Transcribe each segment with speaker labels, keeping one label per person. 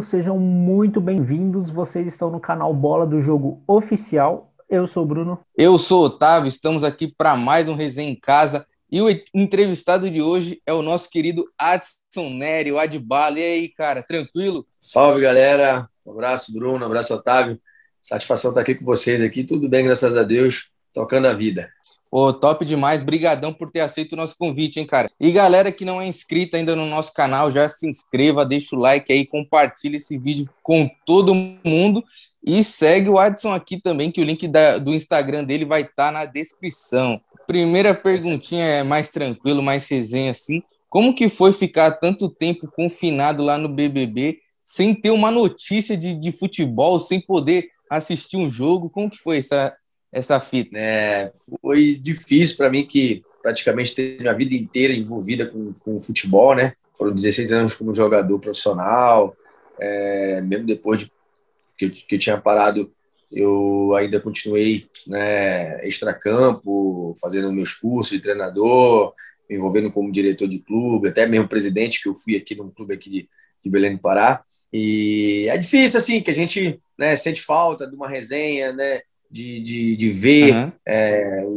Speaker 1: todos, sejam muito bem-vindos. Vocês estão no canal Bola do Jogo Oficial. Eu sou o Bruno.
Speaker 2: Eu sou o Otávio, estamos aqui para mais um Resenha em Casa. E o entrevistado de hoje é o nosso querido Adson Nery, o Adbala. E aí, cara, tranquilo?
Speaker 3: Salve, galera. Um abraço, Bruno. Um abraço, Otávio. Satisfação estar aqui com vocês aqui. Tudo bem, graças a Deus. Tocando a vida.
Speaker 2: Pô, top demais. Brigadão por ter aceito o nosso convite, hein, cara. E galera que não é inscrita ainda no nosso canal, já se inscreva, deixa o like aí, compartilha esse vídeo com todo mundo e segue o Adson aqui também, que o link do Instagram dele vai estar na descrição. Primeira perguntinha é mais tranquilo, mais resenha assim. Como que foi ficar tanto tempo confinado lá no BBB sem ter uma notícia de futebol, sem poder assistir um jogo? Como que foi essa fita?
Speaker 3: Foi difícil para mim, que praticamente teve minha vida inteira envolvida com futebol, né? Foram 16 anos como jogador profissional, mesmo depois que eu tinha parado, eu ainda continuei, né, extracampo, fazendo meus cursos de treinador, me envolvendo como diretor de clube, até mesmo presidente, que eu fui aqui num clube aqui de Belém do Pará. E é difícil, assim, que a gente, né, sente falta de uma resenha, né, de ver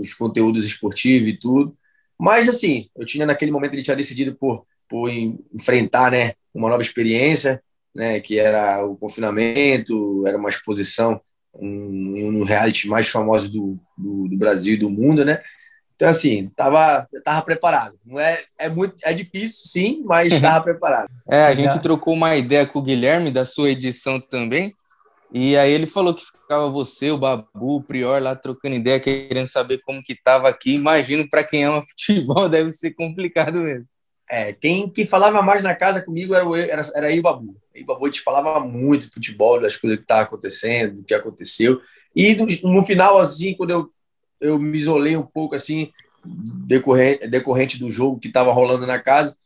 Speaker 3: os conteúdos esportivos e tudo. Mas, assim, eu tinha naquele momento, ele tinha decidido por enfrentar, né, uma nova experiência, né, que era o confinamento, era uma exposição em um reality mais famoso do Brasil e do mundo, né? Então, assim, eu tava preparado. Não é difícil, sim, mas estava preparado.
Speaker 2: A gente trocou uma ideia com o Guilherme da sua edição também. E aí ele falou que ficava você, o Babu, o Prior lá trocando ideia, querendo saber como que tava aqui. Imagino, para quem ama futebol, deve ser complicado mesmo.
Speaker 3: Quem falava mais na casa comigo era eu e o Babu. E o Babu te falava muito de futebol, das coisas que estavam acontecendo, do que aconteceu. E no final, assim, quando eu me isolei um pouco, assim, decorrente do jogo que estava rolando na casa,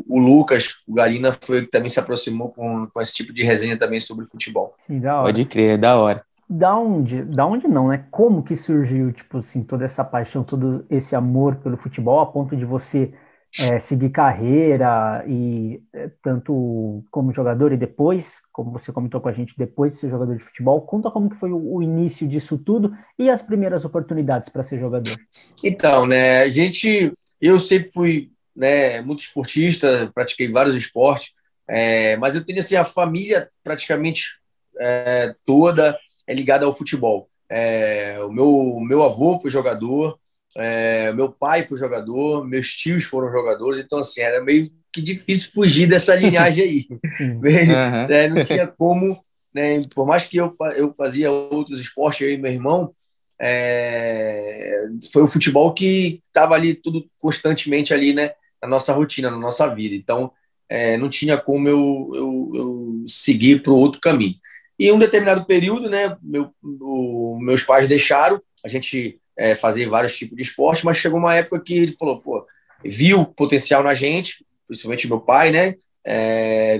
Speaker 3: o Lucas, o Galina, foi o que também se aproximou com esse tipo de resenha também sobre futebol.
Speaker 1: Sim, da hora.
Speaker 2: Pode crer, é da hora.
Speaker 1: Da onde não, né? Como que surgiu, tipo assim, toda essa paixão, todo esse amor pelo futebol, a ponto de você seguir carreira e tanto como jogador e depois, como você comentou com a gente, depois de ser jogador de futebol, conta como que foi o início disso tudo e as primeiras oportunidades para ser jogador.
Speaker 3: Então, né, eu sempre fui, né, muito esportista, pratiquei vários esportes, mas eu tenho, assim, a família praticamente toda ligada ao futebol. O meu avô foi jogador, meu pai foi jogador, meus tios foram jogadores, então, assim, era meio que difícil fugir dessa linhagem aí. Não tinha como, né, por mais que eu fazia outros esportes, eu e meu irmão, foi o futebol que estava ali tudo constantemente ali, né, na nossa rotina, na nossa vida. Então, não tinha como eu seguir para o outro caminho. E em um determinado período, né, meus pais deixaram a gente fazer vários tipos de esporte, mas chegou uma época que ele falou, viu potencial na gente, principalmente meu pai, né,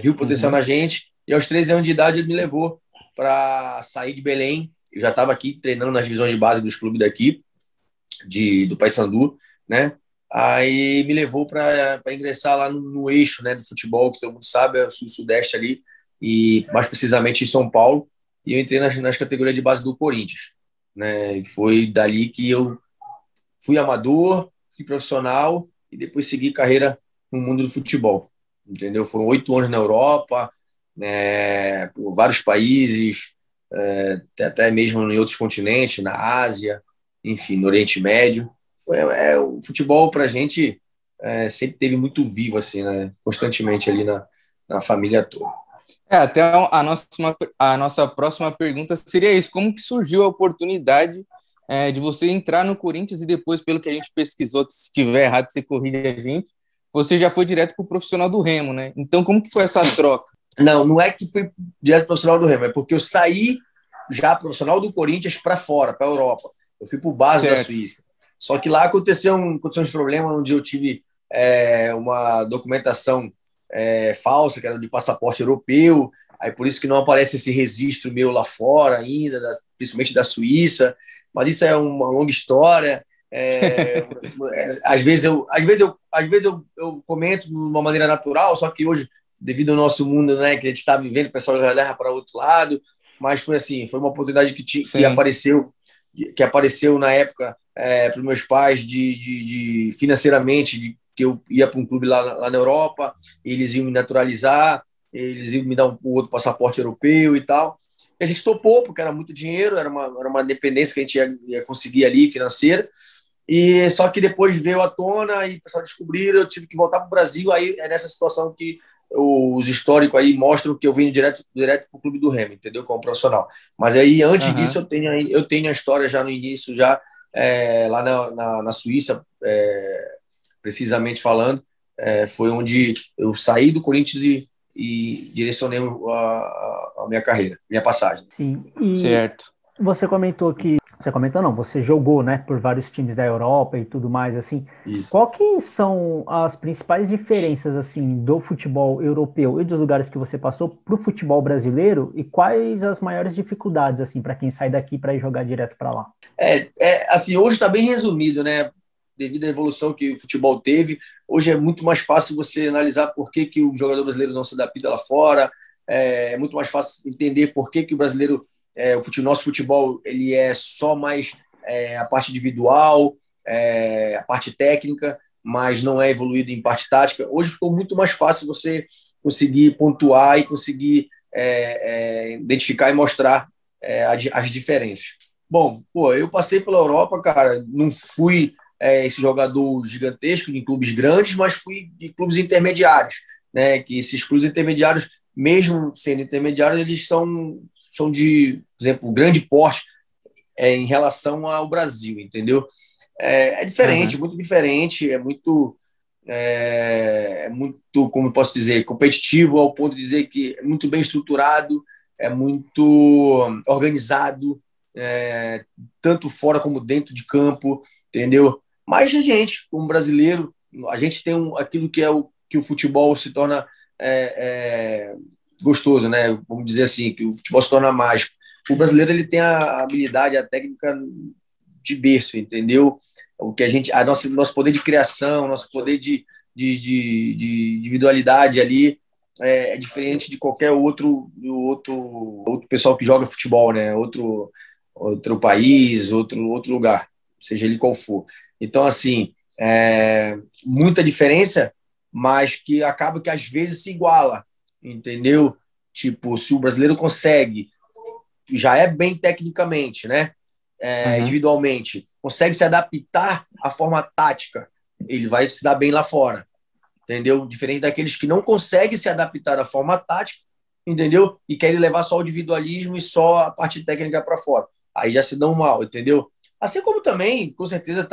Speaker 3: viu potencial na gente, e aos 13 anos de idade ele me levou para sair de Belém. Eu já estava aqui treinando nas divisões de base dos clubes daqui, do Paysandu, né, aí me levou para ingressar lá no eixo, né, do futebol, que todo mundo sabe, é o sul-sudeste ali, e mais precisamente em São Paulo, e eu entrei nas categorias de base do Corinthians, né? E foi dali que eu fui amador, fui profissional e depois segui carreira no mundo do futebol, entendeu? Foram 8 anos na Europa, né, por vários países, até mesmo em outros continentes, na Ásia, enfim, no Oriente Médio. O futebol pra gente sempre teve muito vivo, assim, né? Constantemente ali na família toda.
Speaker 2: Até a nossa próxima pergunta seria isso. Como que surgiu a oportunidade de você entrar no Corinthians e depois, pelo que a gente pesquisou, que se estiver errado, você corrige a gente, você já foi direto para o profissional do Remo, né? Então, como que foi essa troca?
Speaker 3: Não é que foi direto para o profissional do Remo, é porque eu saí já profissional do Corinthians para fora, para a Europa. Eu fui para o base da Suíça. Só que lá aconteceu uns problemas onde eu tive uma documentação falsa, que era de passaporte europeu, aí por isso que não aparece esse registro meu lá fora ainda, principalmente da Suíça, mas isso é uma longa história. Às vezes eu comento de uma maneira natural, só que hoje, devido ao nosso mundo, né, que a gente está vivendo, o pessoal já leva para outro lado, mas foi assim, foi uma oportunidade que apareceu na época para os meus pais de financeiramente, que eu ia para um clube lá na Europa, eles iam me naturalizar, eles iam me dar um outro passaporte europeu e tal. E a gente topou, porque era muito dinheiro, era uma dependência que a gente ia conseguir ali, financeira. E só que depois veio à tona e o pessoal descobriram, eu tive que voltar para o Brasil. Aí é nessa situação que os históricos aí mostram que eu vim direto para o Clube do Remo, entendeu? Como profissional. Mas aí, antes disso, eu tenho a história já no início, já lá na Suíça, precisamente falando, foi onde eu saí do Corinthians e direcionei a minha carreira, minha passagem.
Speaker 1: Sim, e
Speaker 2: certo.
Speaker 1: Você comentou que... Você comentou não, você jogou, né, por vários times da Europa e tudo mais, assim.
Speaker 3: Isso.
Speaker 1: Qual que são as principais diferenças, assim, do futebol europeu e dos lugares que você passou para o futebol brasileiro, e quais as maiores dificuldades, assim, para quem sai daqui para ir jogar direto para lá?
Speaker 3: Assim, hoje está bem resumido, né? Devido à evolução que o futebol teve, hoje é muito mais fácil você analisar por que o jogador brasileiro não se adapta lá fora, é muito mais fácil entender por que o brasileiro, nosso futebol, ele é só mais a parte individual, a parte técnica, mas não é evoluído em parte tática. Hoje ficou muito mais fácil você conseguir pontuar e conseguir identificar e mostrar as diferenças. Bom, eu passei pela Europa, cara, não fui esse jogador gigantesco de clubes grandes, mas fui de clubes intermediários, né? Que esses clubes intermediários, mesmo sendo intermediários, eles são de, por exemplo, grande porte em relação ao Brasil, entendeu? É diferente, muito diferente, é muito, como eu posso dizer, competitivo, ao ponto de dizer que é muito bem estruturado, é muito organizado, tanto fora como dentro de campo, entendeu? Mas a gente, como brasileiro, a gente tem aquilo que que o futebol se torna gostoso, né? Vamos dizer assim, que o futebol se torna mágico. O brasileiro, ele tem a habilidade, a técnica de berço, entendeu? O que nosso poder de criação, nosso poder de individualidade ali é diferente de qualquer outro pessoal que joga futebol, né? Outro país, outro lugar, seja ele qual for. Então, assim, muita diferença, mas que acaba que às vezes se iguala, entendeu? Tipo, se o brasileiro consegue, já é bem tecnicamente, né? Individualmente, consegue se adaptar à forma tática, ele vai se dar bem lá fora, entendeu? Diferente daqueles que não conseguem se adaptar à forma tática, entendeu? E querem levar só o individualismo e só a parte técnica para fora. Aí já se dão mal, entendeu? Assim como também, com certeza,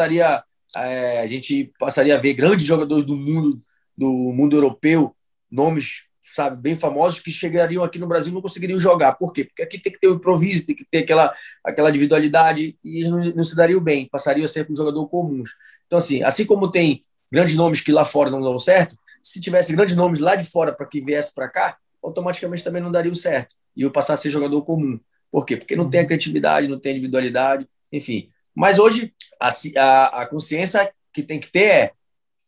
Speaker 3: a gente passaria a ver grandes jogadores do mundo europeu, nomes, sabe, bem famosos, que chegariam aqui no Brasil e não conseguiriam jogar. Por quê? Porque aqui tem que ter o improviso, tem que ter aquela individualidade, e eles não se dariam bem, passariam a ser um jogador comuns. Então, assim como tem grandes nomes que lá fora não dão certo, se tivesse grandes nomes lá de fora para que viesse para cá, automaticamente também não daria certo. E eu passar a ser jogador comum. Por quê? Porque não tem a criatividade, não tem a individualidade, enfim. Mas hoje, a consciência que tem que ter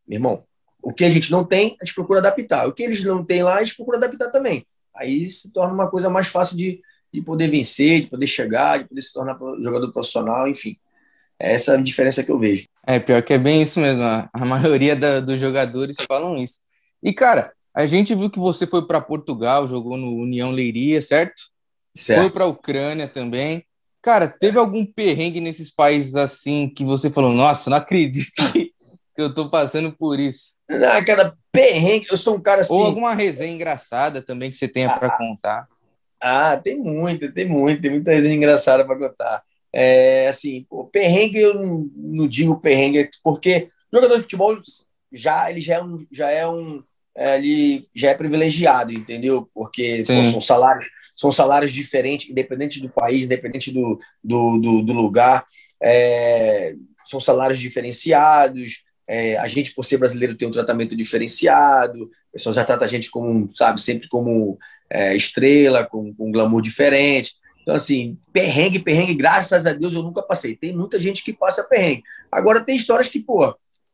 Speaker 3: meu irmão, o que a gente não tem, a gente procura adaptar. O que eles não têm lá, a gente procura adaptar também. Aí se torna uma coisa mais fácil de poder vencer, de poder chegar, de poder se tornar jogador profissional, enfim. Essa é a diferença que eu vejo.
Speaker 2: Pior que é bem isso mesmo. A maioria dos jogadores falam isso. E, cara, a gente viu que você foi para Portugal, jogou no União Leiria, certo? Foi para a Ucrânia também. Cara, teve algum perrengue nesses países assim que você falou, nossa, não acredito que eu tô passando por isso?
Speaker 3: Não, cara, perrengue, eu sou um cara assim...
Speaker 2: Ou alguma resenha engraçada também que você tenha para contar?
Speaker 3: Tem muita resenha engraçada para contar. Assim, perrengue eu não digo perrengue, porque jogador de futebol ele já é privilegiado, entendeu? Porque são salários diferentes, independente do país, independente do lugar, são salários diferenciados. A gente, por ser brasileiro, tem um tratamento diferenciado, o pessoal já trata a gente como, sabe, sempre como estrela, com um glamour diferente. Então, assim, perrengue, graças a Deus, eu nunca passei. Tem muita gente que passa perrengue. Agora, tem histórias que,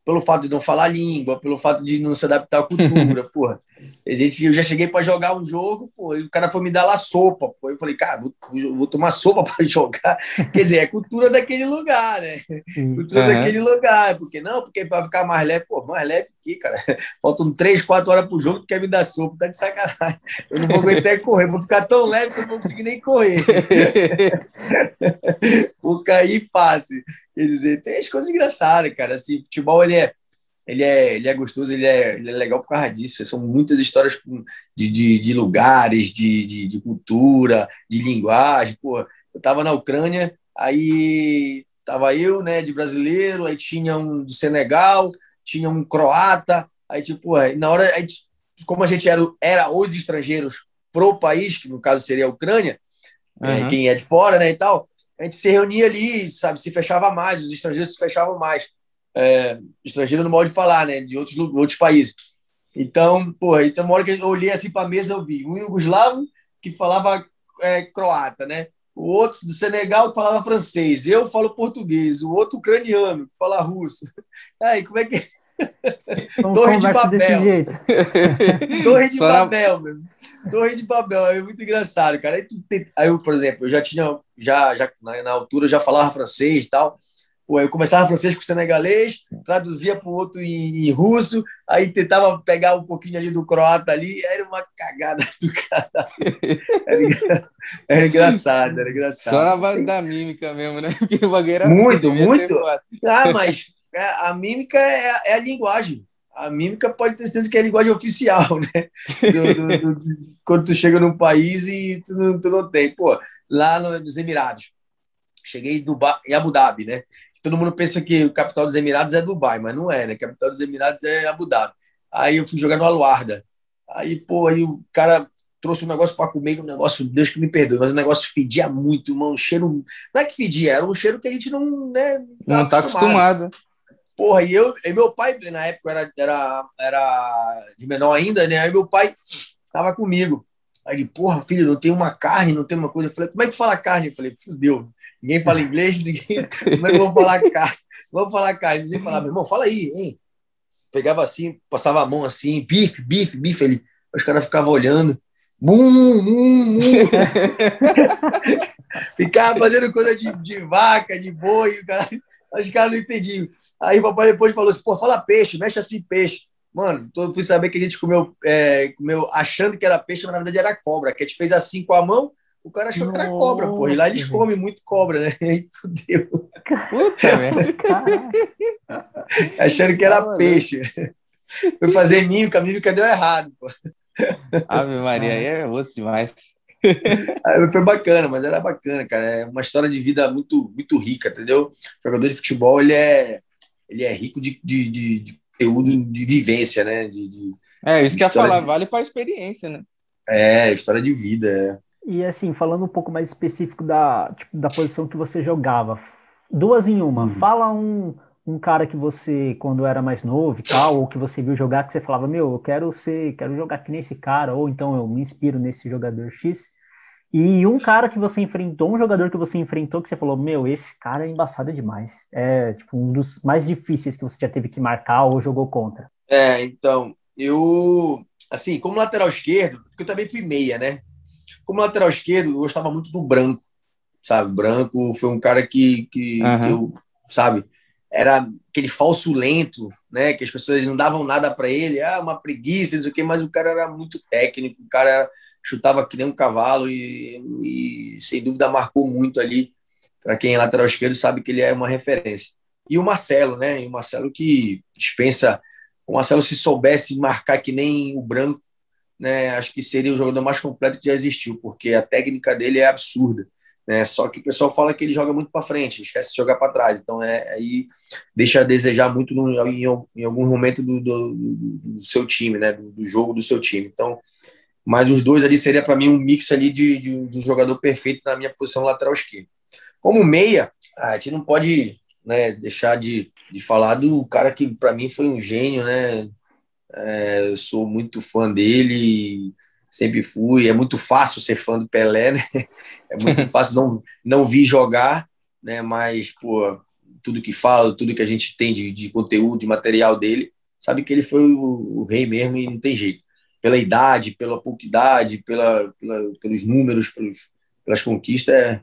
Speaker 3: pelo pelo fato de não falar língua, pelo fato de não se adaptar à cultura, porra. Eu já cheguei para jogar um jogo, pô, e o cara foi me dar lá sopa, pô. Eu falei, cara, vou tomar sopa para jogar. Quer dizer, é cultura daquele lugar, né? Cultura daquele lugar. Porque não, porque para ficar mais leve, pô, mais leve aqui, cara. Faltam 3, 4 horas pro jogo, tu quer me dar sopa, tá de sacanagem. Eu não vou aguentar correr, vou ficar tão leve que eu não vou conseguir nem correr. Vou cair fácil. Quer dizer, tem as coisas engraçadas, cara. Assim, futebol, ele é gostoso, ele é legal por causa disso. São muitas histórias de lugares, de cultura, de linguagem. Pô, eu tava na Ucrânia, aí tava eu, né, de brasileiro, aí tinha um do Senegal, tinha um croata, aí tipo, na hora, como a gente era os estrangeiros pro país, que no caso seria a Ucrânia, quem é de fora, né, e tal, a gente se reunia ali, sabe, se fechava mais, os estrangeiros se fechavam mais. Estrangeiro no modo de falar, né, de outros países. Então, então uma hora que eu olhei assim para a mesa, eu vi um iugoslavo que falava croata, né, o outro do Senegal que falava francês, eu falo português, o outro ucraniano que fala russo. Aí, como é que... Torre de Babel. Torre de Babel, meu. Torre de Babel, é muito engraçado, cara. Aí eu, por exemplo, eu já tinha, na altura, eu já falava francês e tal. Pô, eu conversava francês com o senegalês, traduzia para o outro em russo, aí tentava pegar um pouquinho ali do croata ali, era uma cagada do cara. Era engraçado.
Speaker 2: Só na base da mímica mesmo, né? Porque o bagulho era
Speaker 3: muito. Mas a mímica é a linguagem. A mímica pode ter certeza que é a linguagem oficial, né? Quando tu chega num país e tu não tem. Pô, lá nos Emirados, cheguei em Abu Dhabi, né? Todo mundo pensa que o capital dos Emirados é Dubai, mas não é, né? A capital dos Emirados é Abu Dhabi. Aí eu fui jogar no Aluarda. Aí o cara trouxe um negócio para comer, um negócio, Deus que me perdoe, mas o negócio fedia muito, um cheiro... Não é que fedia, era um cheiro que a gente não... Né,
Speaker 2: não tá acostumado.
Speaker 3: Porra, e meu pai, na época, era de menor ainda, né? Aí meu pai estava comigo. Aí ele, porra, filho, não tem uma carne, não tem uma coisa. Eu falei, como é que fala carne? Eu falei, fudeu. Ninguém fala inglês, como é que eu vou falar carne? Vamos falar carne. Ninguém falava, meu irmão, fala aí, hein? Pegava assim, passava a mão assim, bife. Ele, os caras ficavam olhando. Mum. Ficava fazendo coisa de vaca, de boi, cara. Os caras não entendiam. Aí o papai depois falou assim, pô, fala peixe, mexe assim peixe. Mano, eu fui saber que a gente comeu achando que era peixe, mas na verdade era cobra, que a gente fez assim com a mão, o cara achou que era cobra, pô. E lá eles comem muito cobra, né? Aí fudeu.
Speaker 2: Puta merda.
Speaker 3: Achando que era peixe. Fui fazer mímica deu errado, pô.
Speaker 2: Ave Maria, aí é osso demais.
Speaker 3: Foi bacana, mas era bacana, cara. É uma história de vida muito, muito rica, entendeu? O jogador de futebol, ele é rico de conteúdo, de vivência, né?
Speaker 2: Isso que eu ia falar, vale para a experiência, né?
Speaker 3: História de vida.
Speaker 1: E assim, falando um pouco mais específico da posição que você jogava, 2 em 1. Fala um cara que você, quando era mais novo e tal, ou que você viu jogar, que você falava, meu, eu quero jogar que nem esse cara, ou então eu me inspiro nesse jogador X. E um cara que você enfrentou, um jogador que você enfrentou, que você falou, meu, esse cara é embaçado demais. É, tipo, um dos mais difíceis que você já teve que marcar ou jogou contra.
Speaker 3: Então, eu, assim, como lateral esquerdo, porque eu também fui meia, né? Como lateral esquerdo, eu gostava muito do Branco, sabe? Branco foi um cara que eu, sabe? Era aquele falso lento, né? Que as pessoas não davam nada para ele, uma preguiça, não sei o quê, mas o cara era muito técnico, o cara chutava que nem um cavalo e sem dúvida marcou muito ali. Para quem é lateral esquerdo sabe que ele é uma referência. E o Marcelo, né? E o Marcelo que dispensa. O Marcelo, se soubesse marcar que nem o Branco, né? Acho que seria o jogador mais completo que já existiu, porque a técnica dele é absurda, né? Só que o pessoal fala que ele joga muito para frente, esquece de jogar para trás. Então aí deixa a desejar muito em algum momento do seu time, né? Do jogo do seu time. Então, mas os dois ali seria para mim um mix ali de um jogador perfeito na minha posição lateral esquerda. Como meia, a gente não pode, né, deixar de falar do cara que para mim foi um gênio, né? Eu sou muito fã dele, sempre fui. É muito fácil ser fã do Pelé, né? É muito fácil, não vi jogar, né? Mas, pô, tudo que fala, tudo que a gente tem de conteúdo, de material dele, sabe que ele foi o rei mesmo e não tem jeito. Pela idade, pela pouca idade, pelos números, pelas conquistas, é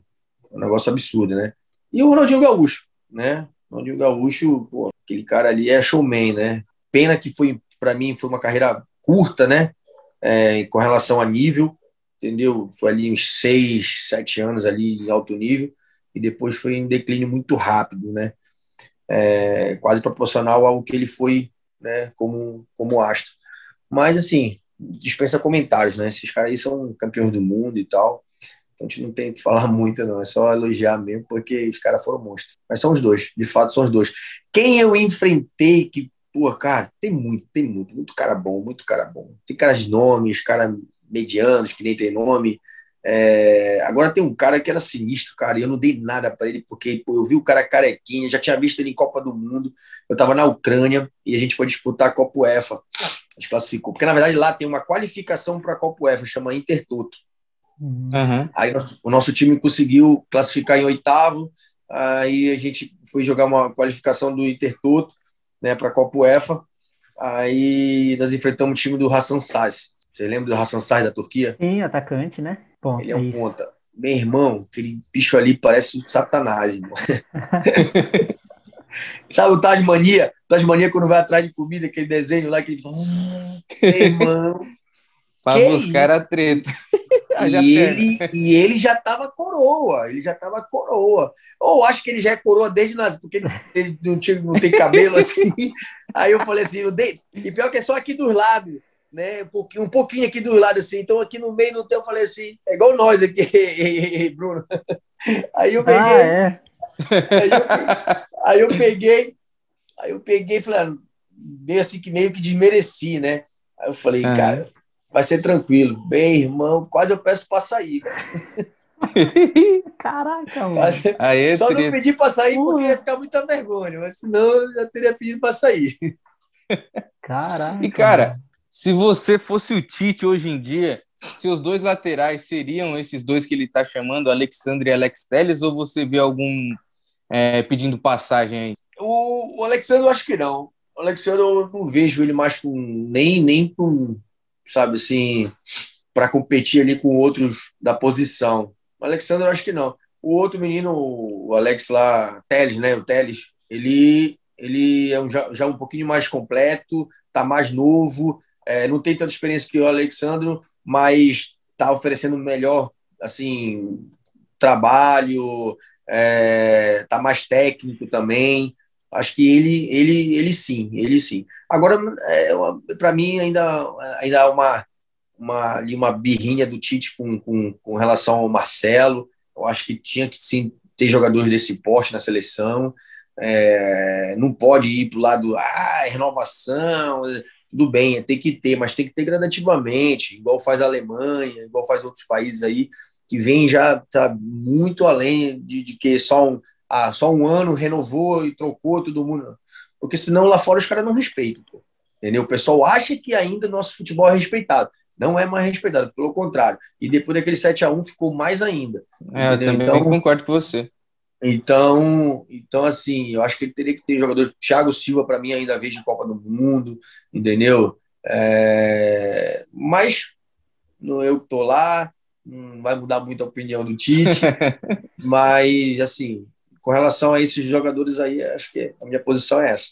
Speaker 3: um negócio absurdo, né? E o Ronaldinho Gaúcho, né? O Ronaldinho Gaúcho, pô, aquele cara ali é showman, né? Pena que para mim, foi uma carreira curta, né? Com relação a nível, entendeu? Foi ali uns 6, 7 anos ali em alto nível e depois foi em declínio muito rápido, né? Quase proporcional ao que ele foi, né? Como astro. Mas, assim, dispensa comentários, né? Esses caras aí são campeões do mundo e tal. Então a gente não tem que falar muito, não. É só elogiar mesmo, porque os caras foram monstros. Mas são os dois, de fato, são os dois. Quem eu enfrentei que, pô, cara, tem muito cara bom, muito cara bom. Tem caras de nomes, caras medianos, que nem tem nome. Agora tem um cara que era sinistro, cara, e eu não dei nada pra ele, porque pô, eu vi o cara carequinha, já tinha visto ele em Copa do Mundo. Eu tava na Ucrânia e a gente foi disputar a Copa UEFA. A gente classificou. Porque, na verdade, lá tem uma qualificação para a Copa UEFA, chama Intertoto.
Speaker 2: Uhum.
Speaker 3: Aí o nosso time conseguiu classificar em oitavo, aí a gente foi jogar uma qualificação do Intertoto, né, para a Copa UEFA, aí nós enfrentamos o time do Hasan Says. Você lembra do Hasan Says da Turquia?
Speaker 1: Sim, atacante, né? Ponta,
Speaker 3: ele é um ponta. Meu irmão, aquele bicho ali parece um satanás, irmão. Sabe o Tasmania? Tasmania quando vai atrás de comida, aquele desenho lá que ele fica... Meu irmão...
Speaker 2: Para buscar a treta.
Speaker 3: E ele já estava coroa, Ou acho que ele já é coroa desde nascer, porque ele não tem cabelo assim. Aí eu falei assim, e pior que é só aqui dos lados, né? Um pouquinho aqui dos lados, assim. Então aqui no meio não tem, eu falei assim, é igual nós aqui, Bruno. Aí eu peguei. Aí eu peguei e falei, meio assim que meio que desmereci, né? Aí eu falei, cara, vai ser tranquilo. Bem, irmão, quase eu peço para sair, cara.
Speaker 1: Caraca, mano.
Speaker 3: Só não pedi para sair porque ia ficar muita vergonha, mas senão eu já teria pedido para sair.
Speaker 1: Caraca.
Speaker 2: E, cara, se você fosse o Tite hoje em dia, seus dois laterais seriam esses dois que ele tá chamando, Alexandre e Alex Telles, ou você vê algum pedindo passagem aí?
Speaker 3: O Alexandre eu acho que não. O Alexandre eu não vejo ele mais nem com, sabe assim, para competir ali com outros da posição. O Alexandre eu acho que não. O outro menino, o Alex lá, Telles, né? O Telles, ele é já um pouquinho mais completo, tá mais novo, não tem tanta experiência que o Alexandre, mas tá oferecendo melhor, assim, trabalho, tá mais técnico também. Acho que ele sim. Agora, para mim, ainda há uma birrinha do Tite com relação ao Marcelo. Eu acho que tinha que sim ter jogadores desse porte na seleção. Não pode ir para o lado, renovação, tudo bem, tem que ter, mas tem que ter gradativamente, igual faz a Alemanha, igual faz outros países aí, que vem já tá muito além de que só um ano renovou e trocou todo mundo. Porque senão lá fora os caras não respeitam. Pô. Entendeu? O pessoal acha que ainda nosso futebol é respeitado. Não é mais respeitado, pelo contrário. E depois daquele 7-1 ficou mais ainda.
Speaker 2: Eu também concordo com você.
Speaker 3: Então, assim, eu acho que ele teria que ter jogador. Thiago Silva, para mim, ainda vejo Copa do Mundo, entendeu? Mas eu tô lá, não vai mudar muito a opinião do Tite. Mas, assim, com relação a esses jogadores aí, acho que a minha posição é essa.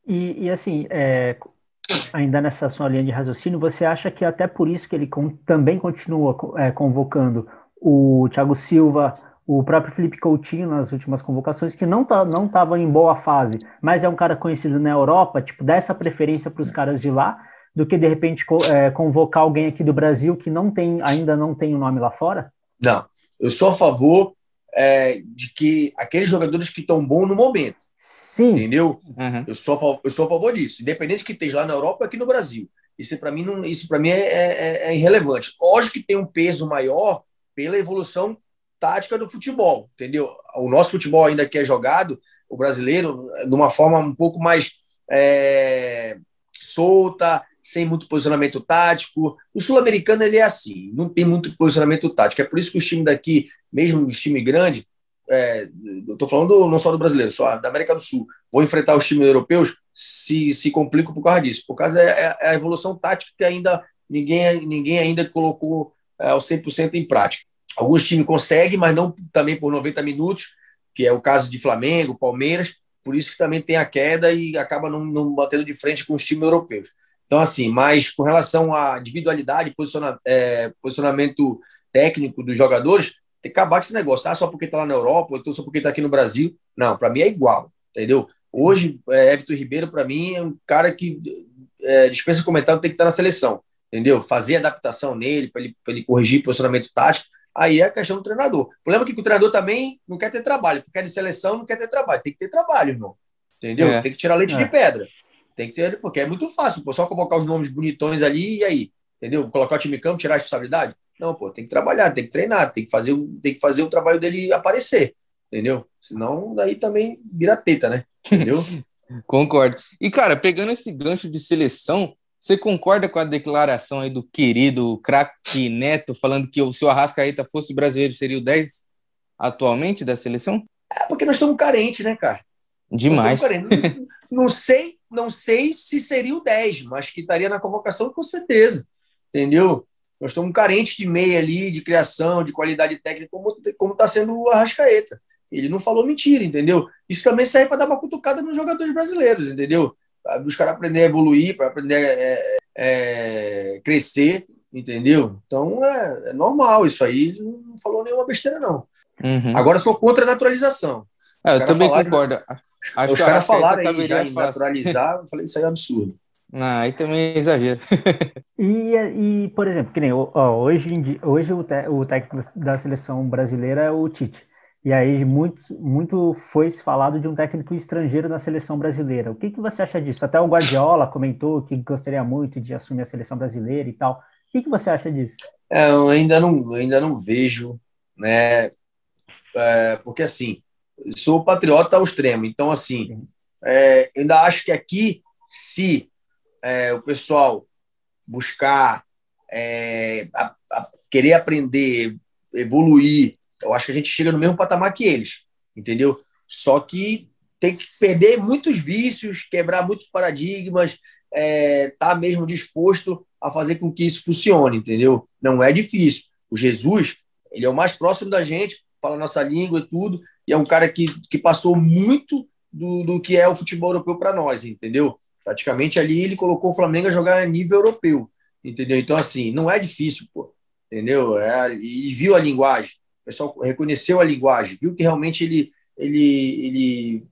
Speaker 1: E assim, ainda nessa sua linha de raciocínio, você acha que até por isso que ele também continua convocando o Thiago Silva, o próprio Felipe Coutinho nas últimas convocações, que não estava em boa fase, mas é um cara conhecido na Europa, tipo, dá essa preferência para os caras de lá, do que de repente convocar alguém aqui do Brasil que ainda não tem o nome lá fora?
Speaker 3: Não, eu sou a favor de que aqueles jogadores que estão bons no momento.
Speaker 1: Sim.
Speaker 3: Entendeu? Uhum. Eu sou a favor disso. Independente que esteja lá na Europa ou aqui no Brasil. Isso para mim é irrelevante. Lógico que tem um peso maior pela evolução tática do futebol. Entendeu? O nosso futebol ainda que é jogado, o brasileiro, de uma forma um pouco mais solta, sem muito posicionamento tático. O sul-americano ele é assim, não tem muito posicionamento tático. É por isso que os times daqui, mesmo os times grandes, eu estou falando não só do brasileiro, só da América do Sul, vão enfrentar os times europeus, se complicam por causa disso. Por causa a evolução tática que ainda ninguém ainda colocou ao 100% em prática. Alguns times conseguem, mas não também por 90 minutos, que é o caso de Flamengo, Palmeiras, por isso que também tem a queda e acaba não batendo de frente com os times europeus. Então, assim, mas com relação à individualidade, posicionamento técnico dos jogadores, tem que acabar com esse negócio. Só porque está lá na Europa, ou então só porque está aqui no Brasil. Não, para mim é igual, entendeu? Hoje, Everton Ribeiro, para mim, é um cara que dispensa comentário, tem que estar na seleção, entendeu? Fazer adaptação nele, para ele corrigir posicionamento tático. Aí é a questão do treinador. O problema é que o treinador também não quer ter trabalho, porque é de seleção, não quer ter trabalho. Tem que ter trabalho, irmão. Entendeu? Tem que tirar leite de pedra. Tem que ter, porque é muito fácil, pô, só colocar os nomes bonitões ali e aí, entendeu? Colocar o time em campo, tirar a responsabilidade. Não, pô, tem que trabalhar, tem que treinar, tem que fazer o trabalho dele aparecer, entendeu? Senão, daí também vira teta, né? Entendeu?
Speaker 2: Concordo. E, cara, pegando esse gancho de seleção, você concorda com a declaração aí do querido craque Neto, falando que se o Arrascaeta fosse brasileiro, seria o 10 atualmente da seleção?
Speaker 3: Porque nós estamos carentes, né, cara?
Speaker 2: Demais.
Speaker 3: Não sei se seria o 10, mas que estaria na convocação com certeza, entendeu? Nós estamos carentes de meia ali, de criação, de qualidade técnica, como está sendo o Arrascaeta. Ele não falou mentira, entendeu? Isso também serve para dar uma cutucada nos jogadores brasileiros, entendeu? Para os caras aprenderem a evoluir, para aprender a crescer, entendeu? Então é normal isso aí, ele não falou nenhuma besteira, não.
Speaker 2: Uhum.
Speaker 3: Agora sou contra a naturalização.
Speaker 2: Eu também concordo.
Speaker 3: Acho os caras falaram aí já em naturalizar, eu falei, isso aí é absurdo.
Speaker 2: Aí também é exagero.
Speaker 1: E, por exemplo, que nem hoje o técnico da seleção brasileira é o Tite. E aí muito foi falado de um técnico estrangeiro na seleção brasileira. O que você acha disso? Até o Guardiola comentou que gostaria muito de assumir a seleção brasileira e tal. O que você acha disso?
Speaker 3: Eu ainda não vejo, né? Porque assim, eu sou patriota ao extremo. Então, assim, eu ainda acho que aqui, se o pessoal buscar querer aprender, evoluir, eu acho que a gente chega no mesmo patamar que eles, entendeu? Só que tem que perder muitos vícios, quebrar muitos paradigmas, tá mesmo disposto a fazer com que isso funcione, entendeu? Não é difícil. O Jesus, ele é o mais próximo da gente, fala a nossa língua e tudo, e é um cara que passou muito do que é o futebol europeu para nós, entendeu? Praticamente ali ele colocou o Flamengo a jogar a nível europeu, entendeu? Então, assim, não é difícil, pô, entendeu? E viu a linguagem, o pessoal reconheceu a linguagem, viu que realmente ele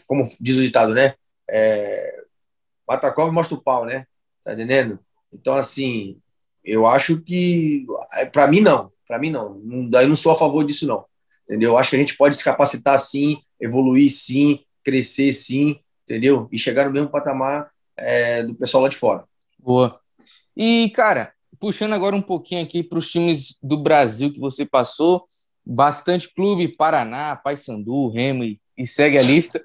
Speaker 3: como diz o ditado, né? Mata a cobra e mostra o pau, né? Tá entendendo? Então, assim, eu acho que, para mim, não. Daí não sou a favor disso, não. Entendeu? Eu acho que a gente pode se capacitar, sim, evoluir, sim, crescer, sim, entendeu? E chegar no mesmo patamar do pessoal lá de fora.
Speaker 2: Boa. E, cara, puxando agora um pouquinho aqui para os times do Brasil que você passou, bastante clube, Paraná, Paysandu, Remo e segue a lista,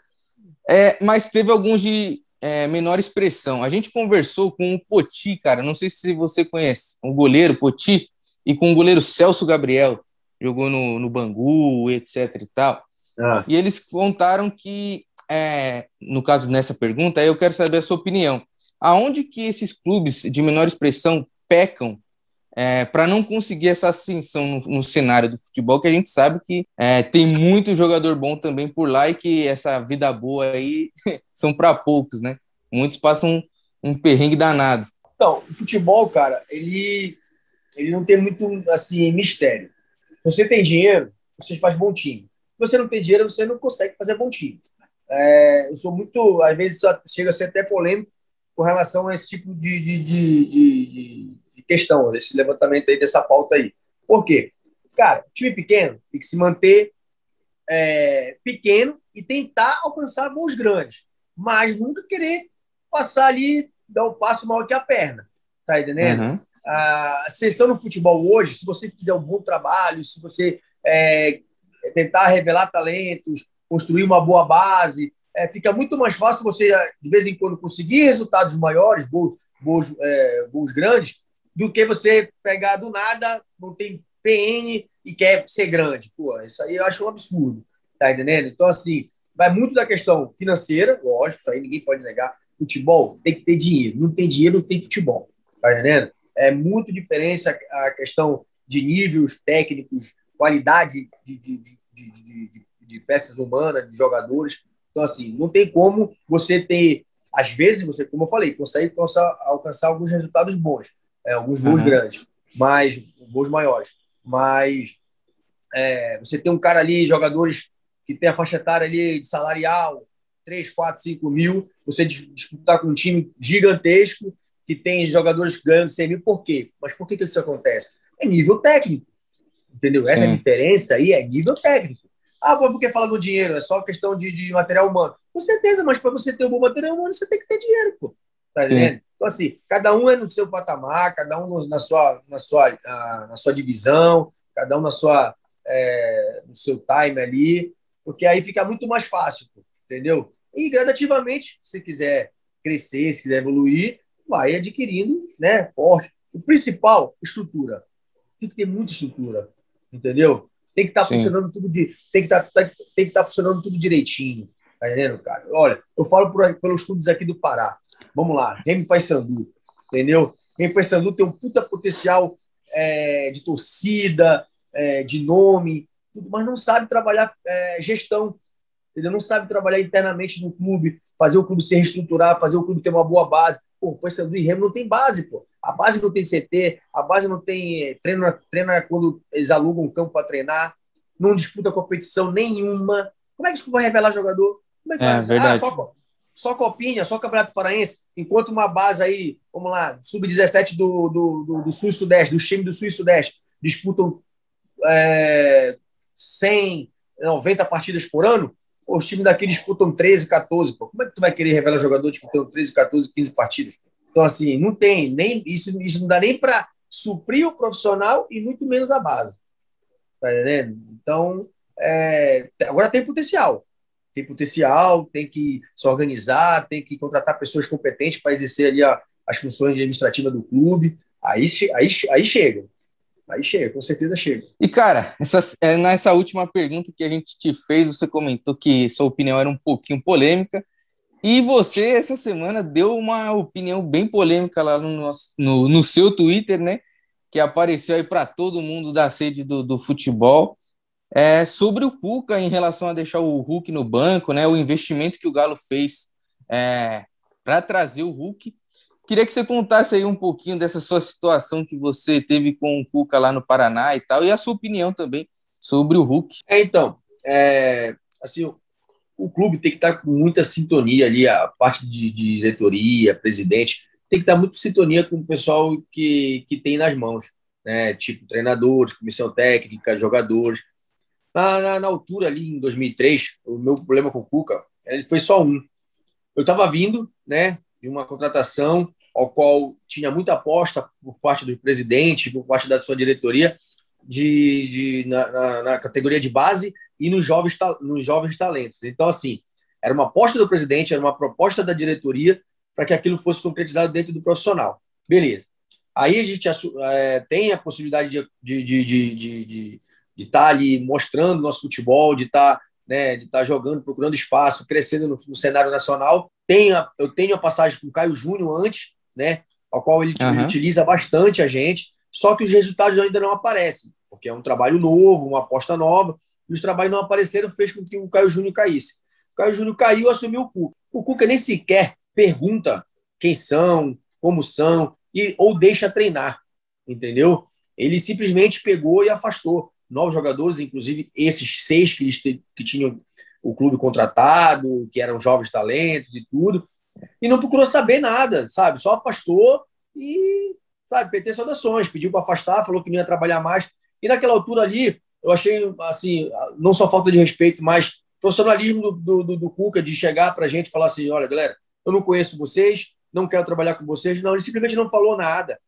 Speaker 2: mas teve alguns de menor expressão. A gente conversou com o Poti, cara, não sei se você conhece, o goleiro Poti, e com o goleiro Celso Gabriel, jogou no Bangu, etc e tal. E eles contaram que, no caso nessa pergunta, eu quero saber a sua opinião. Aonde que esses clubes de menor expressão pecam para não conseguir essa ascensão no cenário do futebol, que a gente sabe que tem muito jogador bom também por lá e que essa vida boa aí são para poucos, né? Muitos passam um perrengue danado.
Speaker 3: Então, o futebol, cara, ele não tem muito, assim, mistério. Se você tem dinheiro, você faz bom time. Se você não tem dinheiro, você não consegue fazer bom time. Eu sou muito, às vezes, chega a ser até polêmico com relação a esse tipo de questão, desse levantamento aí, dessa pauta aí. Por quê? Cara, time pequeno tem que se manter pequeno e tentar alcançar voos grandes, mas nunca querer passar ali, dar um passo maior que a perna. Tá entendendo?
Speaker 2: Uhum.
Speaker 3: A seleção no futebol hoje, se você fizer um bom trabalho, se você tentar revelar talentos, construir uma boa base, fica muito mais fácil você, de vez em quando, conseguir resultados maiores, gols grandes, do que você pegar do nada, não tem PN e quer ser grande. Pô, isso aí eu acho um absurdo, tá entendendo? Então, assim, vai muito da questão financeira, lógico, isso aí ninguém pode negar. Futebol tem que ter dinheiro. Não tem dinheiro, não tem futebol, tá entendendo? É muito diferença a questão de níveis técnicos, qualidade de peças humanas, de jogadores. Então, assim, não tem como você ter... Às vezes, você, como eu falei, consegue alcançar alguns resultados bons, alguns gols grandes, mas gols maiores. Mas você tem um cara ali, jogadores que tem a faixa etária ali de salarial, 3, 4, 5 mil, você disputar com um time gigantesco que tem jogadores ganhando 100 mil, por quê? Mas por que isso acontece? É nível técnico, entendeu? Sim. Essa diferença aí é nível técnico. Ah, porque fala no dinheiro, é só questão de material humano. Com certeza, mas para você ter um bom material humano, você tem que ter dinheiro, pô. Tá entendendo? Então, assim, cada um é no seu patamar, cada um na sua divisão, cada um no seu time ali, porque aí fica muito mais fácil, pô, entendeu? E gradativamente, se quiser crescer, se quiser evoluir, vai adquirindo, né, porte. O principal, estrutura. Tem que ter muita estrutura, entendeu? Tem que estar funcionando tudo tem que estar funcionando tudo direitinho, tá entendendo, cara? Olha, eu falo pelos clubes aqui do Pará. Vamos lá, Remo Paysandu, entendeu? Remo Paysandu tem um puta potencial de torcida, de nome, tudo, mas não sabe trabalhar gestão, entendeu? Não sabe trabalhar internamente no clube, fazer o clube se reestruturar, fazer o clube ter uma boa base. Pô, Paysandu e Remo não tem base, pô. A base não tem CT, a base não tem treina quando eles alugam um campo para treinar, não disputa competição nenhuma. Como é que isso vai revelar jogador? Como é que vai?
Speaker 2: Verdade.
Speaker 3: Só Copinha, só Campeonato Paraense, enquanto uma base aí, vamos lá, sub-17 do Sul e Sudeste, dos times do Sul e Sudeste, disputam 100, 90 partidas por ano, os times daqui disputam 13, 14. Pô. Como é que tu vai querer revelar jogador disputando 13, 14, 15 partidas? Então, assim, não tem nem isso não dá nem para suprir o profissional e muito menos a base. Tá entendendo? Então, agora tem potencial. Tem potencial, tem que se organizar, tem que contratar pessoas competentes para exercer ali as funções administrativas do clube. Aí chega. Aí chega, com certeza chega.
Speaker 2: E, cara, nessa última pergunta que a gente te fez, você comentou que sua opinião era um pouquinho polêmica. E você, essa semana, deu uma opinião bem polêmica lá no seu Twitter, né? Que apareceu aí para todo mundo da sede do futebol. Sobre o Cuca em relação a deixar o Hulk no banco, né? O investimento que o Galo fez para trazer o Hulk. Queria que você contasse aí um pouquinho dessa sua situação que você teve com o Cuca lá no Paraná e tal, e a sua opinião também sobre o Hulk.
Speaker 3: Então, assim, o clube tem que estar com muita sintonia ali, a parte de diretoria, presidente, tem que estar muito em sintonia com o pessoal que tem nas mãos, né? Tipo treinadores, comissão técnica, jogadores. Na altura ali, em 2003, o meu problema com o Cuca, ele foi só um. Eu estava vindo, né, de uma contratação ao qual tinha muita aposta por parte do presidente, por parte da sua diretoria, na categoria de base e nos jovens talentos. Então, assim, era uma aposta do presidente, era uma proposta da diretoria para que aquilo fosse concretizado dentro do profissional. Beleza. Aí a gente tem a possibilidade de estar ali mostrando nosso futebol, de estar jogando, procurando espaço, crescendo no cenário nacional. Eu tenho a passagem com o Caio Júnior antes, né, ao qual ele utiliza bastante a gente, só que os resultados ainda não aparecem, porque é um trabalho novo, uma aposta nova, e os trabalhos não apareceram, fez com que o Caio Júnior caísse. O Caio Júnior caiu, assumiu o Cuca. O Cuca nem sequer pergunta quem são, como são, ou deixa treinar, entendeu? Ele simplesmente pegou e afastou novos jogadores, inclusive esses 6 que tinham o clube contratado, que eram jovens talentos e tudo, e não procurou saber nada, sabe? Só afastou e, sabe, PT saudações, pediu para afastar, falou que não ia trabalhar mais. E naquela altura ali, eu achei, assim, não só falta de respeito, mas profissionalismo do Cuca de chegar para a gente e falar assim, olha, galera, eu não conheço vocês, não quero trabalhar com vocês. Não, ele simplesmente não falou nada.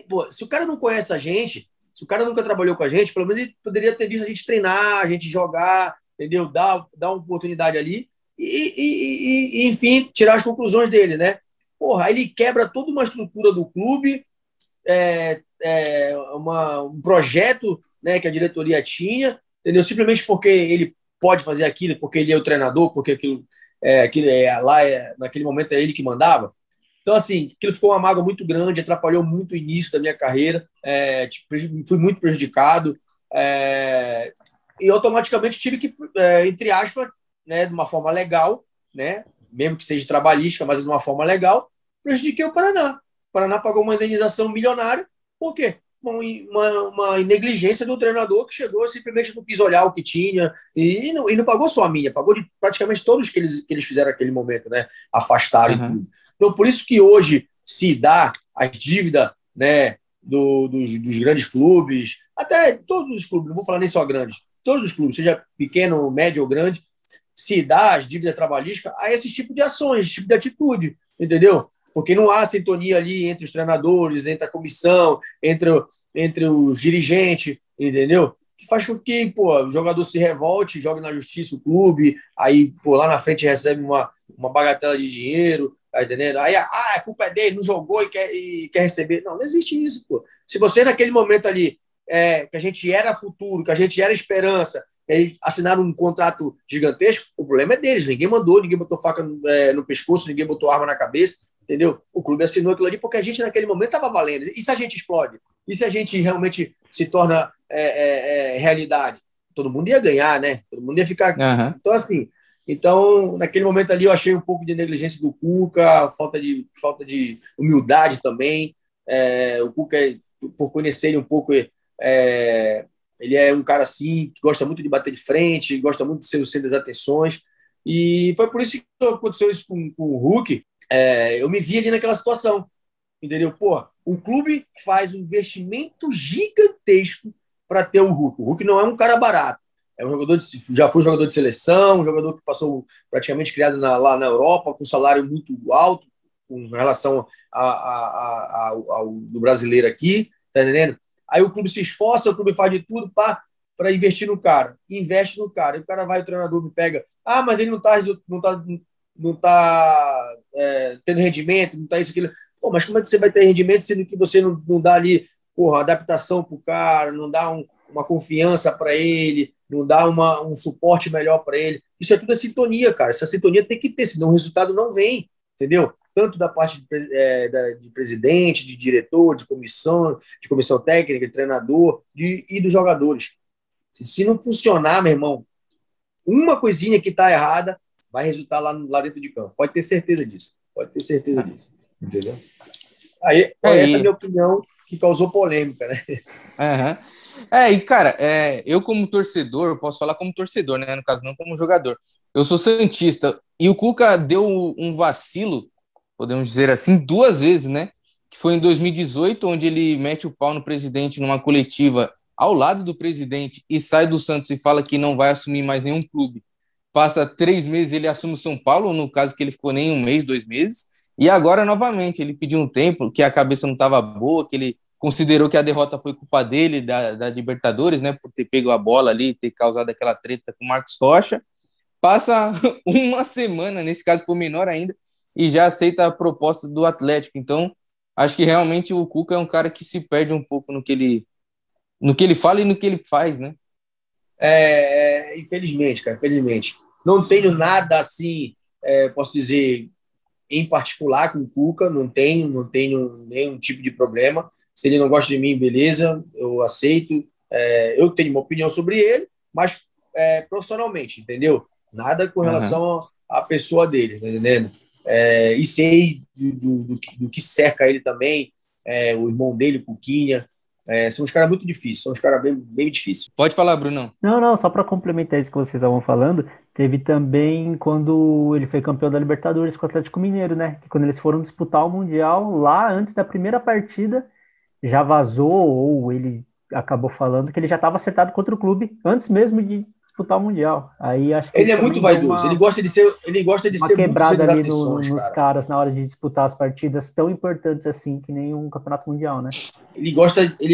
Speaker 3: Pô, se o cara não conhece a gente, se o cara nunca trabalhou com a gente, pelo menos ele poderia ter visto a gente treinar, a gente jogar, entendeu? Dar uma oportunidade ali e, enfim, tirar as conclusões dele, né? Porra, aí ele quebra toda uma estrutura do clube, um projeto né, que a diretoria tinha, entendeu? Simplesmente porque ele pode fazer aquilo, porque ele é o treinador, porque naquele momento era ele que mandava. Então, assim, aquilo ficou uma mágoa muito grande, atrapalhou muito o início da minha carreira, fui muito prejudicado, e automaticamente tive que, entre aspas, né, de uma forma legal, né, mesmo que seja trabalhística, mas de uma forma legal, prejudiquei o Paraná. O Paraná pagou uma indenização milionária. Por quê? Uma negligência do treinador que chegou, simplesmente não quis olhar o que tinha e não pagou só a minha, pagou de praticamente todos que eles fizeram naquele momento, né? Afastaram e tudo. Então, por isso que hoje se dá as dívidas, né, dos grandes clubes, até todos os clubes, não vou falar nem só grandes, todos os clubes, seja pequeno, médio ou grande, se dá as dívidas trabalhísticas a esse tipo de ações, esse tipo de atitude, entendeu? Porque não há sintonia ali entre os treinadores, entre a comissão, entre os dirigentes, entendeu? Que faz com que, pô, o jogador se revolte, jogue na justiça o clube, aí, pô, lá na frente recebe uma bagatela de dinheiro, tá entendendo? Aí, a culpa é dele, não jogou e quer receber. Não existe isso, pô. Se você naquele momento ali, que a gente era futuro, que a gente era esperança, eles assinaram um contrato gigantesco, o problema é deles, ninguém mandou, ninguém botou faca no pescoço, ninguém botou arma na cabeça, entendeu? O clube assinou aquilo ali porque a gente naquele momento estava valendo. E se a gente explode? E se a gente realmente se torna realidade? Todo mundo ia ganhar, né? Todo mundo ia ficar... Então, assim, naquele momento ali eu achei um pouco de negligência do Cuca, falta de humildade também. O Cuca, por conhecer ele um pouco, ele é um cara assim, que gosta muito de bater de frente, gosta muito de ser o centro das atenções. E foi por isso que aconteceu isso com o Hulk. Eu me vi ali naquela situação, entendeu? Pô, o clube faz um investimento gigantesco para ter o Hulk. O Hulk não é um cara barato. É um jogador já foi jogador de seleção, um jogador que passou praticamente criado lá na Europa, com salário muito alto com relação ao do brasileiro aqui, tá entendendo? Aí o clube se esforça, o clube faz de tudo para investir no cara. Investe no cara. E o cara vai, o treinador me pega. Mas ele não tá tendo rendimento, não tá isso, aquilo. Pô, mas como é que você vai ter rendimento sendo que você não dá ali, porra, adaptação pro cara, não dá uma confiança para ele, não dá um suporte melhor para ele? Isso é tudo a sintonia, cara. Essa sintonia tem que ter, senão o resultado não vem, entendeu? Tanto da parte de presidente, de diretor, de comissão técnica, de treinador e dos jogadores. Se não funcionar, meu irmão, uma coisinha que está errada vai resultar lá dentro de campo. Pode ter certeza disso. Entendeu? Aí, essa é a minha opinião, que causou polêmica, né?
Speaker 2: E cara, eu como torcedor, eu posso falar como torcedor, né? No caso, não como jogador. Eu sou santista. E o Cuca deu um vacilo, podemos dizer assim, 2 vezes, né? Que foi em 2018, onde ele mete o pau no presidente numa coletiva ao lado do presidente e sai do Santos e fala que não vai assumir mais nenhum clube. Passa 3 meses, ele assume o São Paulo, no caso que ele ficou nem 1 mês, 2 meses. E agora, novamente, ele pediu um tempo, que a cabeça não estava boa, que ele considerou que a derrota foi culpa dele, da Libertadores, né? Por ter pego a bola ali, ter causado aquela treta com o Marcos Rocha. Passa uma semana, nesse caso foi menor ainda, e já aceita a proposta do Atlético. Então, acho que realmente o Cuca é um cara que se perde um pouco no que ele fala e no que ele faz, né?
Speaker 3: Infelizmente, cara, infelizmente. Não tenho nada assim, posso dizer, em particular com o Cuca, não tenho nenhum tipo de problema. Se ele não gosta de mim, beleza, eu aceito. Eu tenho uma opinião sobre ele, mas profissionalmente, entendeu? Nada com relação à pessoa dele, tá entendendo? E sei do que cerca ele também, o irmão dele, o Cuquinha. São uns caras muito difíceis, são uns caras bem, bem difíceis.
Speaker 2: Pode falar, Brunão.
Speaker 1: Não, só para complementar isso que vocês estavam falando, teve também quando ele foi campeão da Libertadores com o Atlético Mineiro, né? Que quando eles foram disputar o Mundial, lá antes da primeira partida, já vazou, ou ele acabou falando que ele já estava acertado contra o clube antes mesmo de disputar o Mundial. Aí acho que
Speaker 3: ele é muito vaidoso, ele gosta de ser
Speaker 1: uma quebrada ali nos caras na hora de disputar as partidas tão importantes assim que nem um campeonato mundial, né?
Speaker 3: Ele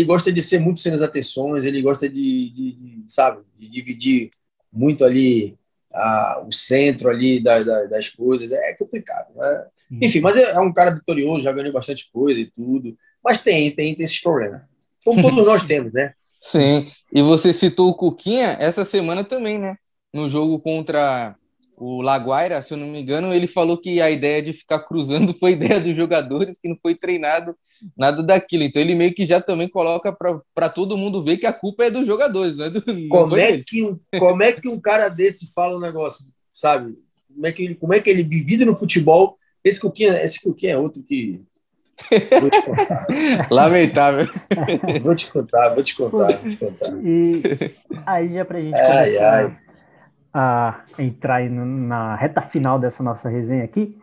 Speaker 3: gosta de ser muito sem as atenções, ele gosta de dividir muito ali o centro ali das coisas. É complicado, né? Enfim, mas é um cara vitorioso, já ganhou bastante coisa e tudo, mas tem esses problemas, como todos nós temos, né?
Speaker 2: Sim, e você citou o Cuquinha essa semana também, né? No jogo contra o Laguaira, se eu não me engano, ele falou que a ideia de ficar cruzando foi ideia dos jogadores, que não foi treinado nada daquilo. Então ele meio que já também coloca para todo mundo ver que a culpa é dos jogadores, não foi deles.
Speaker 3: Como é que um cara desse fala um negócio, sabe? Como é que ele vive no futebol? Esse Cuquinha é outro que... Vou te contar.
Speaker 2: Lamentável.
Speaker 3: Vou te contar.
Speaker 1: E aí, já para a gente
Speaker 3: Ai,
Speaker 1: começar
Speaker 3: ai.
Speaker 1: a entrar na reta final dessa nossa resenha aqui,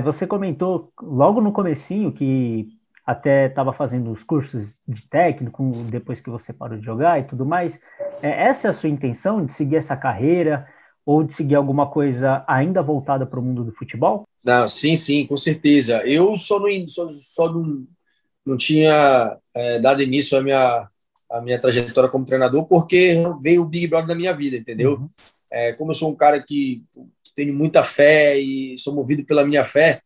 Speaker 1: você comentou logo no comecinho que até estava fazendo os cursos de técnico depois que você parou de jogar e tudo mais. Essa é a sua intenção, de seguir essa carreira ou de seguir alguma coisa ainda voltada para o mundo do futebol?
Speaker 3: Não, sim, com certeza. Eu só não tinha dado início à minha trajetória como treinador porque veio o Big Brother na minha vida, entendeu?
Speaker 1: Uhum.
Speaker 3: Como eu sou um cara que tenho muita fé e sou movido pela minha fé,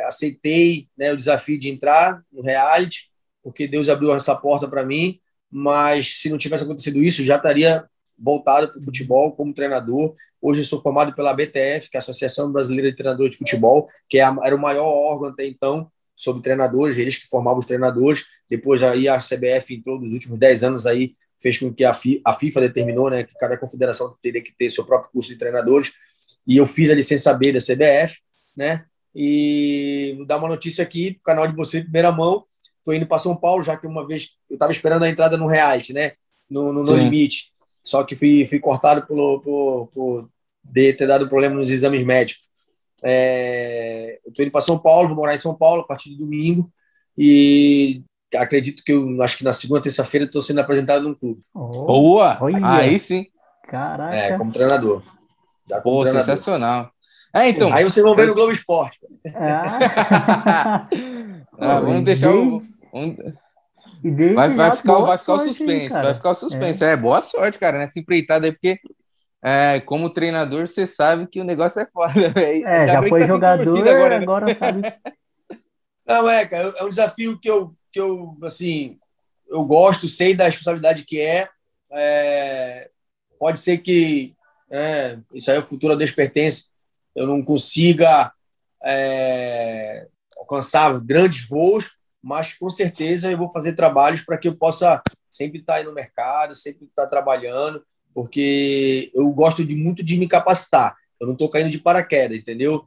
Speaker 3: aceitei, né, o desafio de entrar no reality, porque Deus abriu essa porta para mim, mas se não tivesse acontecido isso, já estaria voltado para o futebol como treinador. Hoje eu sou formado pela ABTF, que é a Associação Brasileira de Treinadores de Futebol, que era o maior órgão até então sobre treinadores, eles que formavam os treinadores. Depois aí a CBF entrou nos últimos 10 anos aí, fez com que a FIFA determinou, né, que cada confederação teria que ter seu próprio curso de treinadores, e eu fiz a licença B da CBF, né, e vou dar uma notícia aqui pro canal de vocês, primeira mão, tô indo para São Paulo, já que uma vez eu estava esperando a entrada no reality, né, no limite, só que fui cortado por ter dado problema nos exames médicos. Eu tô indo para São Paulo, vou morar em São Paulo a partir de domingo, e acredito que acho que na segunda, terça-feira estou sendo apresentado num clube.
Speaker 2: Boa! Aí sim.
Speaker 1: Caraca.
Speaker 3: Como treinador. Já como treinador.
Speaker 2: Sensacional. Então.
Speaker 3: Aí vocês vão ver no Globo Esporte.
Speaker 2: Vamos deixar vai ficar o suspense. Vai ficar o suspense. Boa sorte, cara, nessa empreitada aí, porque como treinador, você sabe que o negócio é foda, velho.
Speaker 1: Já foi jogador, agora sabe.
Speaker 3: Não, cara, é um desafio que eu assim, eu gosto, sei da responsabilidade que pode ser que isso aí é o futuro a Deus pertence, eu não consiga alcançar grandes voos, mas com certeza eu vou fazer trabalhos para que eu possa sempre estar aí no mercado, sempre estar trabalhando, porque eu gosto muito de me capacitar. Eu não estou caindo de paraquedas, entendeu?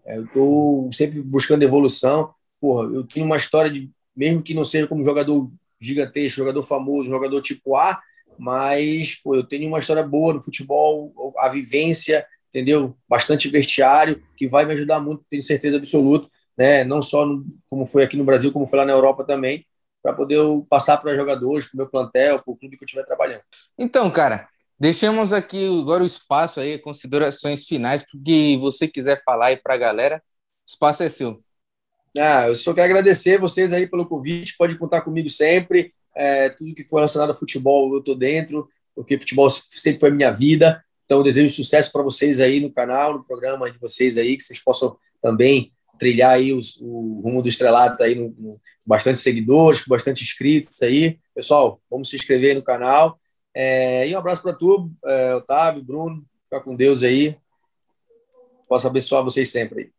Speaker 3: Eu estou sempre buscando evolução. Porra, eu tenho uma história mesmo que não seja como jogador gigantesco, jogador famoso, jogador tipo A, mas eu tenho uma história boa no futebol, a vivência, entendeu? Bastante vestiário, que vai me ajudar muito, tenho certeza absoluta, né? Não só como foi aqui no Brasil, como foi lá na Europa também, para poder passar para jogadores, para o meu plantel, para o clube que eu estiver trabalhando.
Speaker 2: Então, cara, deixamos aqui agora o espaço aí, considerações finais, porque você quiser falar aí para a galera, o espaço é seu.
Speaker 3: Eu só quero agradecer vocês aí pelo convite, pode contar comigo sempre, tudo que for relacionado a futebol eu estou dentro, porque futebol sempre foi minha vida, então eu desejo sucesso para vocês aí no canal, no programa de vocês aí, que vocês possam também trilhar aí o rumo do estrelato aí, bastante seguidores, com bastante inscritos aí. Pessoal, vamos se inscrever no canal, e um abraço para tu, Otávio, Bruno, fica com Deus aí, posso abençoar vocês sempre aí.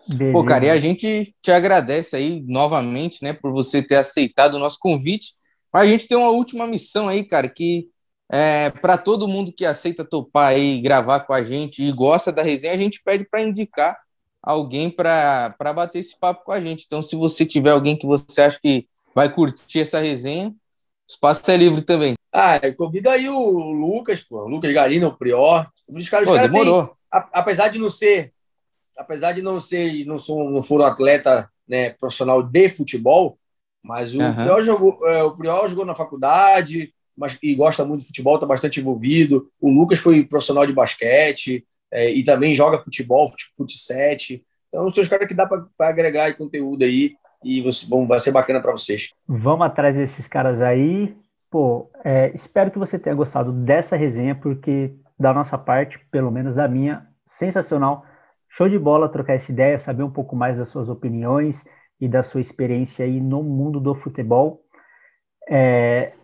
Speaker 1: Beleza.
Speaker 2: Pô, cara, e a gente te agradece aí novamente, né, por você ter aceitado o nosso convite. Mas a gente tem uma última missão aí, cara, que para todo mundo que aceita topar aí, gravar com a gente e gosta da resenha, a gente pede para indicar alguém para bater esse papo com a gente. Então, se você tiver alguém que você acha que vai curtir essa resenha, o espaço é livre também.
Speaker 3: Convida aí o Lucas, o Lucas Garino, o Prior. Os caras
Speaker 2: demorou.
Speaker 3: Apesar de não for um atleta, né, profissional de futebol, mas o Prior jogou na faculdade, e gosta muito de futebol, está bastante envolvido. O Lucas foi profissional de basquete e também joga futebol, futsal. Então, são os caras que dá para agregar aí conteúdo aí e vai ser bacana para vocês.
Speaker 1: Vamos atrás desses caras aí. Pô, espero que você tenha gostado dessa resenha, porque da nossa parte, pelo menos a minha, sensacional. Show de bola trocar essa ideia, saber um pouco mais das suas opiniões e da sua experiência aí no mundo do futebol.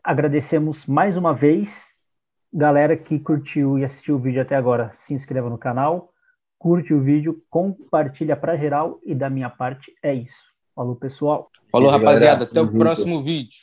Speaker 1: Agradecemos mais uma vez, galera que curtiu e assistiu o vídeo até agora. Se inscreva no canal, curte o vídeo, compartilha para geral e da minha parte é isso. Falou, pessoal.
Speaker 2: Falou,
Speaker 3: Beleza,
Speaker 2: rapaziada.
Speaker 3: galera.
Speaker 2: Até o
Speaker 3: Tamo junto.
Speaker 2: próximo vídeo.